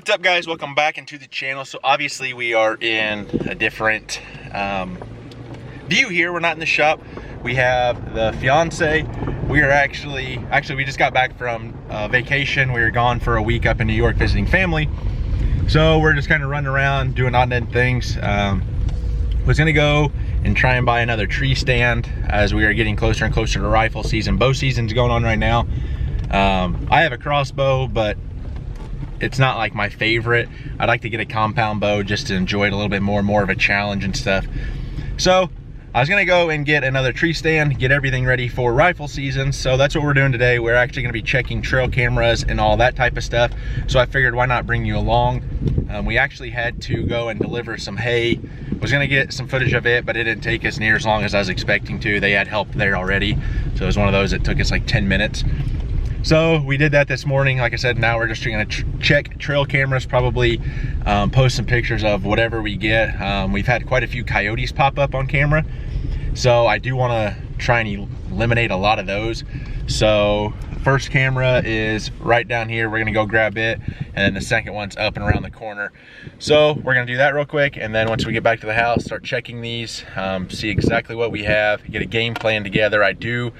What's up, guys? Welcome back into the channel. So obviously we are in a different view here. We're not in the shop. We have the fiance. We are actually we just got back from vacation. We were gone for a week up in New York visiting family. So we're just kind of running around doing odd-end things. Was gonna go and try and buy another tree stand as we are getting closer and closer to rifle season. Bow season's going on right now. I have a crossbow, but it's not like my favorite. I'd like to get a compound bow just to enjoy it a little bit more of a challenge and stuff. So I was gonna go and get another tree stand, get everything ready for rifle season. So that's what we're doing today. We're actually gonna be checking trail cameras and all that type of stuff. So I figured, why not bring you along? We actually had to go and deliver some hay. Was gonna get some footage of it, but it didn't take us near as long as I was expecting to. They had help there already. So it was one of those that took us like 10 minutes. So we did that this morning. Like I said, now we're just gonna check trail cameras, probably post some pictures of whatever we get. We've had quite a few coyotes pop up on camera, so I do wanna try and eliminate a lot of those. So first camera is right down here. We're gonna go grab it, and then the second one's up and around the corner. So we're gonna do that real quick, and then once we get back to the house, start checking these, see exactly what we have, get a game plan together. I do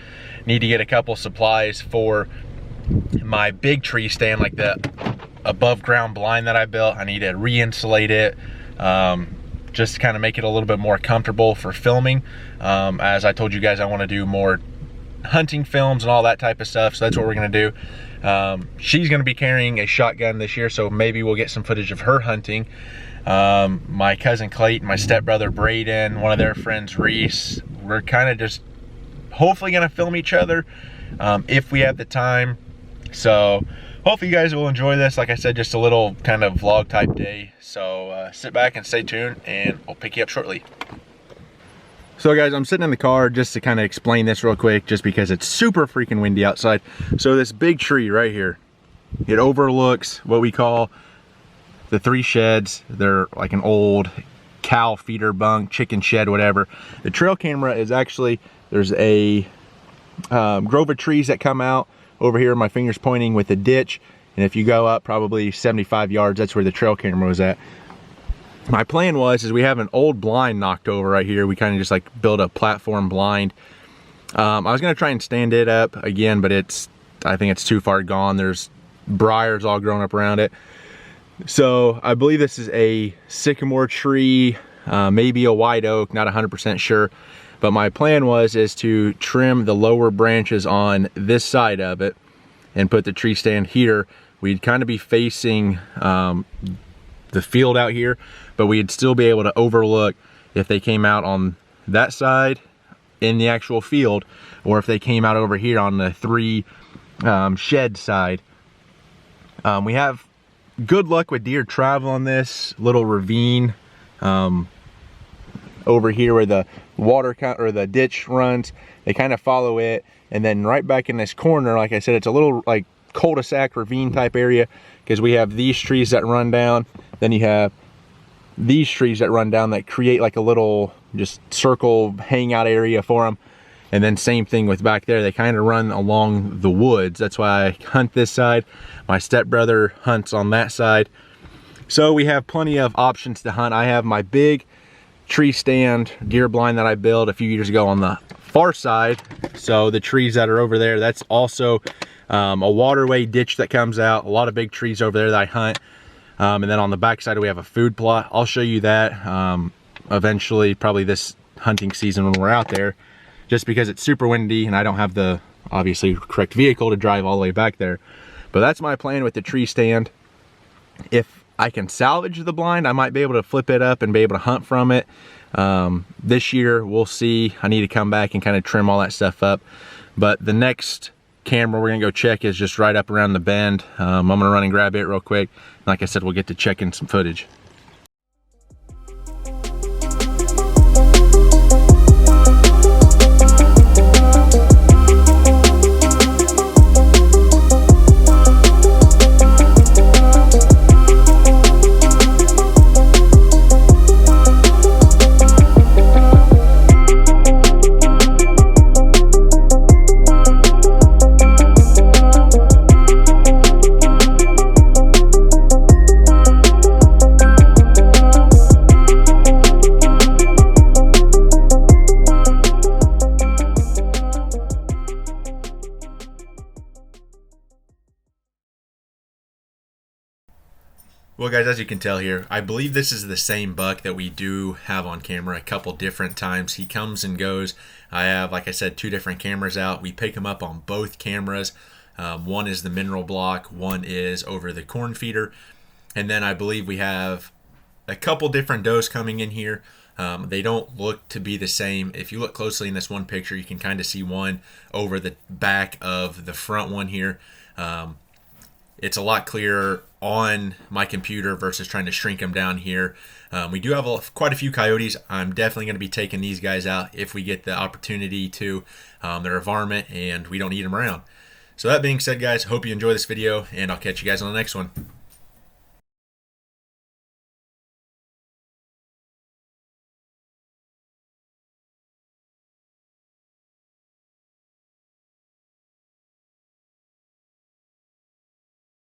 need to get a couple supplies for my big tree stand, like the above ground blind that I built. I need to re-insulate it, just to kind of make it a little bit more comfortable for filming. As I told you guys, I want to do more hunting films and all that type of stuff, so that's what we're gonna do. She's gonna be carrying a shotgun this year, so maybe we'll get some footage of her hunting. My cousin Clayton, my stepbrother Braden, one of their friends Reese, we're kind of just hopefully gonna film each other if we have the time. So hopefully you guys will enjoy this. Like I said, just a little kind of vlog type day. So sit back and stay tuned, and we'll pick you up shortly. So guys, I'm sitting in the car just to kind of explain this real quick, just because it's super freaking windy outside. So this big tree right here, it overlooks what we call the 3 sheds. They're like an old cow feeder bunk, chicken shed, whatever. The trail camera is actually, there's a grove of trees that come out over here, my finger's pointing, with a ditch, and if you go up probably 75 yards, that's where the trail camera was at. My plan is we have an old blind knocked over right here. We kind of just like build a platform blind. I was gonna try and stand it up again, but I think it's too far gone. There's briars all grown up around it. So I believe this is a sycamore tree, maybe a white oak, not 100% sure. But my plan is to trim the lower branches on this side of it and put the tree stand here. We'd kind of be facing the field out here, but we'd still be able to overlook if they came out on that side in the actual field, or if they came out over here on the 3 shed side. We have good luck with deer travel on this little ravine over here where the water or the ditch runs. They kind of follow it, and then right back in this corner, like I said, it's a little like cul-de-sac ravine type area, because we have these trees that run down, then you have these trees that run down that create like a little just circle hangout area for them. And then same thing with back there, they kind of run along the woods. That's why I hunt this side. My stepbrother hunts on that side. So we have plenty of options to hunt. I have my big tree stand deer blind that I built a few years ago on the far side. So the trees that are over there, that's also a waterway ditch that comes out. A lot of big trees over there that I hunt. And then on the back side we have a food plot. I'll show you that eventually, probably this hunting season when we're out there, just because it's super windy and I don't have the obviously correct vehicle to drive all the way back there. But that's my plan with the tree stand. If I can salvage the blind, I might be able to flip it up and be able to hunt from it. This year, we'll see. I need to come back and kind of trim all that stuff up. But the next camera we're gonna go check is just right up around the bend. I'm gonna run and grab it real quick. Like I said, we'll get to checking some footage. Well guys, as you can tell here, I believe this is the same buck that we do have on camera a couple different times. He comes and goes. I have, like I said, 2 different cameras out. We pick him up on both cameras. One is the mineral block, one is over the corn feeder. And then I believe we have a couple different does coming in here. They don't look to be the same. If you look closely in this one picture, you can kind of see one over the back of the front one here. It's a lot clearer on my computer versus trying to shrink them down here. We do have quite a few coyotes. I'm definitely going to be taking these guys out if we get the opportunity to. They're a varmint and we don't need them around. So that being said, guys, hope you enjoy this video, and I'll catch you guys on the next one.